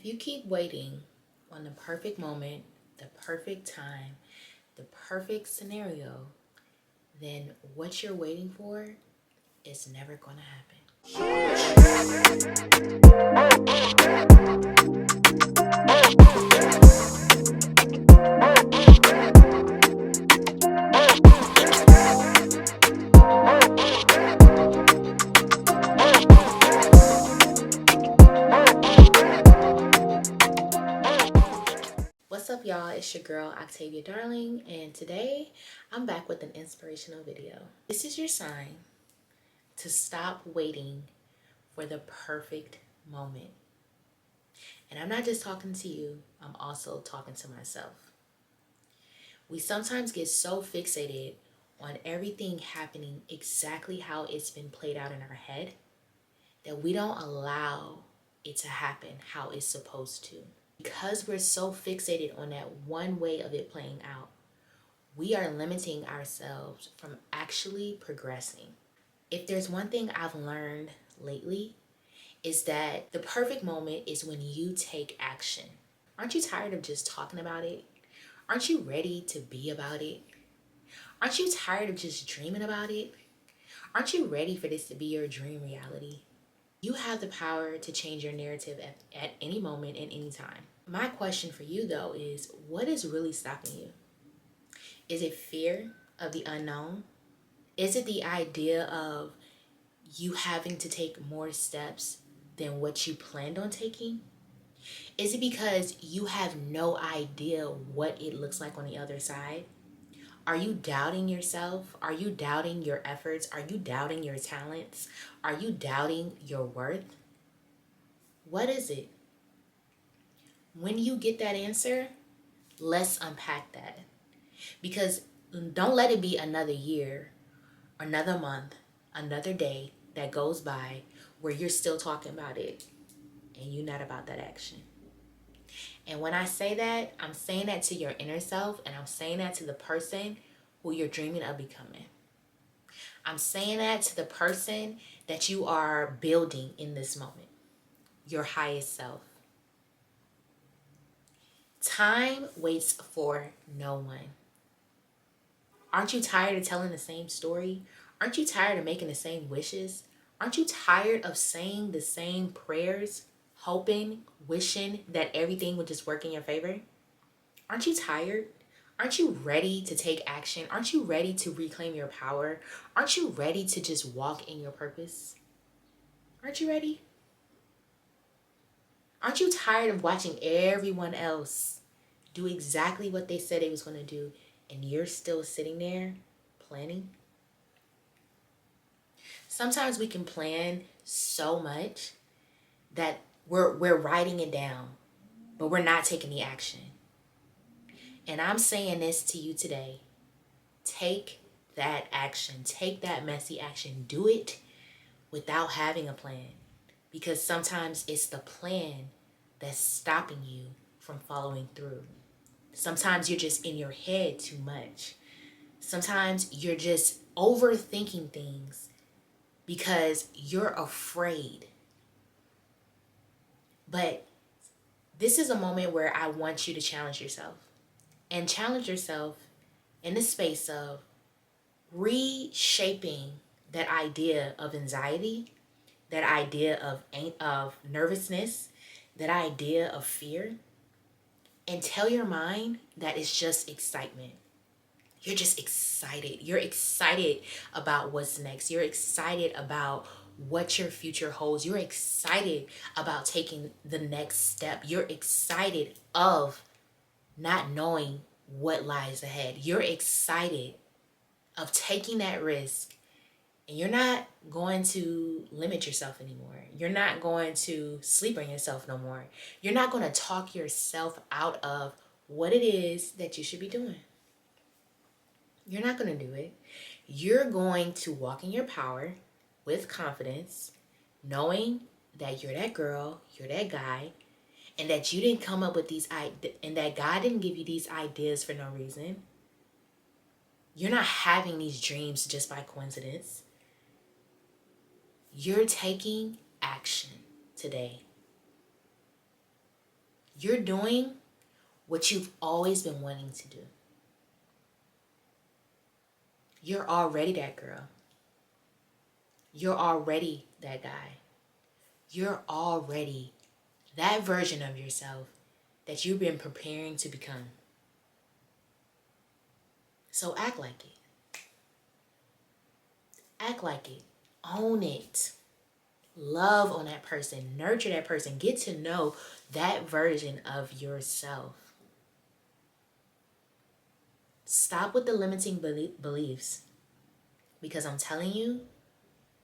you keep waiting on the perfect moment, the perfect time, the perfect scenario, then what you're waiting for is never going to happen. What's up, y'all? It's your girl Octavia.Darling, and today I'm back with an inspirational video. This is your sign to stop waiting for the perfect moment. And I'm not just talking to you, I'm also talking to myself. We sometimes get so fixated on everything happening exactly how it's been played out in our head that we don't allow it to happen how it's supposed to. Because we're so fixated on that one way of it playing out, we are limiting ourselves from actually progressing. If there's one thing I've learned lately, is that the perfect moment is when you take action. Aren't you tired of just talking about it? Aren't you ready to be about it? Aren't you tired of just dreaming about it? Aren't you ready for this to be your dream reality? You have the power to change your narrative at any moment and any time. My question for you though is, what is really stopping you? Is it fear of the unknown? Is it the idea of you having to take more steps than what you planned on taking? Is it because you have no idea what it looks like on the other side? Are you doubting yourself? Are you doubting your efforts? Are you doubting your talents? Are you doubting your worth? What is it? When you get that answer, let's unpack that. Because don't let it be another year, another month, another day that goes by where you're still talking about it and you're not about that action. And when I say that, I'm saying that to your inner self, and I'm saying that to the person who you're dreaming of becoming. I'm saying that to the person that you are building in this moment, your highest self. Time waits for no one. Aren't you tired of telling the same story? Aren't you tired of making the same wishes? Aren't you tired of saying the same prayers, hoping, wishing that everything would just work in your favor? Aren't you tired? Aren't you ready to take action? Aren't you ready to reclaim your power? Aren't you ready to just walk in your purpose? Aren't you ready? Aren't you tired of watching everyone else do exactly what they said they was going to do, and you're still sitting there planning? Sometimes we can plan so much that we're writing it down, but we're not taking the action. And I'm saying this to you today. Take that action. Take that messy action. Do it without having a plan. Because sometimes it's the plan that's stopping you from following through. Sometimes you're just in your head too much. Sometimes you're just overthinking things because you're afraid. But this is a moment where I want you to challenge yourself. And challenge yourself in the space of reshaping that idea of anxiety, that idea of nervousness, that idea of fear, and tell your mind that it's just excitement. You're just excited. You're excited about what's next. You're excited about what your future holds. You're excited about taking the next step. You're excited of not knowing what lies ahead. You're excited of taking that risk, and you're not going to limit yourself anymore. You're not going to sleep on yourself no more. You're not going to talk yourself out of what it is that you should be doing. You're not going to do it. You're going to walk in your power with confidence, knowing that you're that girl, you're that guy, and that you didn't come up with these ideas, and that God didn't give you these ideas for no reason. You're not having these dreams just by coincidence. You're taking action today. You're doing what you've always been wanting to do. You're already that girl. You're already that guy. You're already that version of yourself that you've been preparing to become. So act like it. Act like it. Own it. Love on that person. Nurture that person. Get to know that version of yourself. Stop with the limiting beliefs. Because I'm telling you,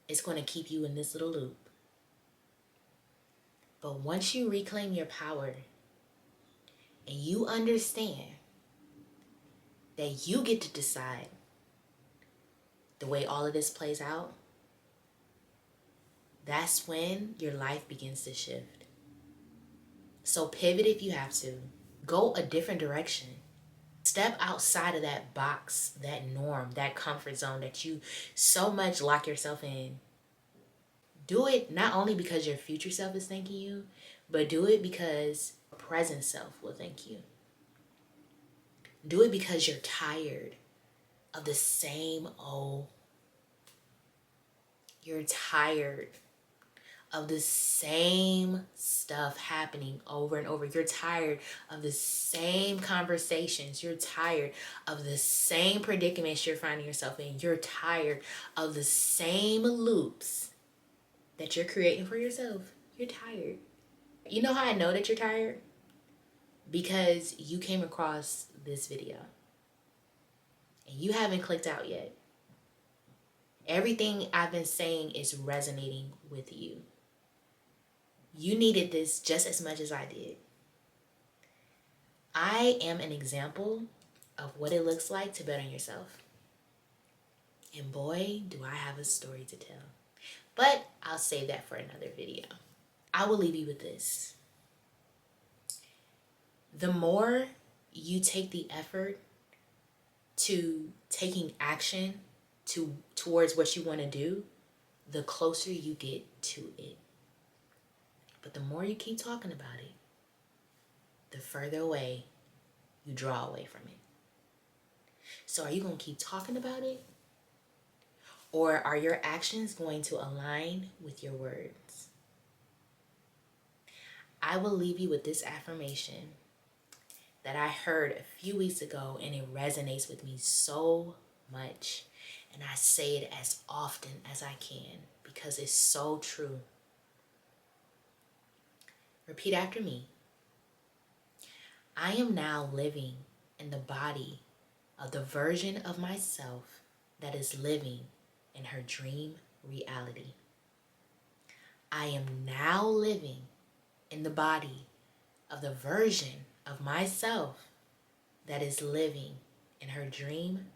it's going to keep you in this little loop. But once you reclaim your power and you understand that you get to decide the way all of this plays out, that's when your life begins to shift. So pivot if you have to. Go a different direction. Step outside of that box, that norm, that comfort zone that you so much lock yourself in. Do it not only because your future self is thanking you, but do it because your present self will thank you. Do it because you're tired of the same old. You're tired of the same stuff happening over and over. You're tired of the same conversations. You're tired of the same predicaments you're finding yourself in. You're tired of the same loops that you're creating for yourself. You're tired. You know how I know that you're tired? Because you came across this video and you haven't clicked out yet. Everything I've been saying is resonating with you. You needed this just as much as I did. I am an example of what it looks like to bet on yourself. And boy, do I have a story to tell. But I'll save that for another video. I will leave you with this. The more you take the effort to taking action towards what you want to do, the closer you get to it. But the more you keep talking about it, the further away you draw away from it. So are you going to keep talking about it? Or are your actions going to align with your words? I will leave you with this affirmation that I heard a few weeks ago, and it resonates with me so much. And I say it as often as I can because it's so true. Repeat after me. I am now living in the body of the version of myself that is living in her dream reality. I am now living in the body of the version of myself that is living in her dream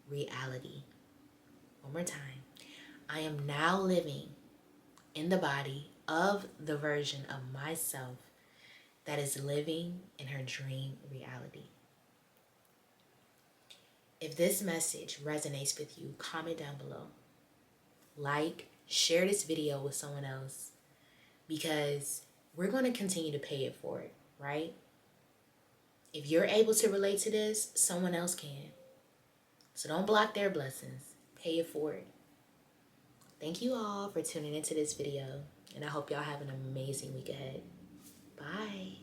reality. One more time. I am now living in the body of the version of myself that is living in her dream reality. If this message resonates with you, comment down below. Like, share this video with someone else because we're going to continue to pay it forward, right? If you're able to relate to this, someone else can. So don't block their blessings. Pay it forward. Thank you all for tuning into this video, and I hope y'all have an amazing week ahead. Bye.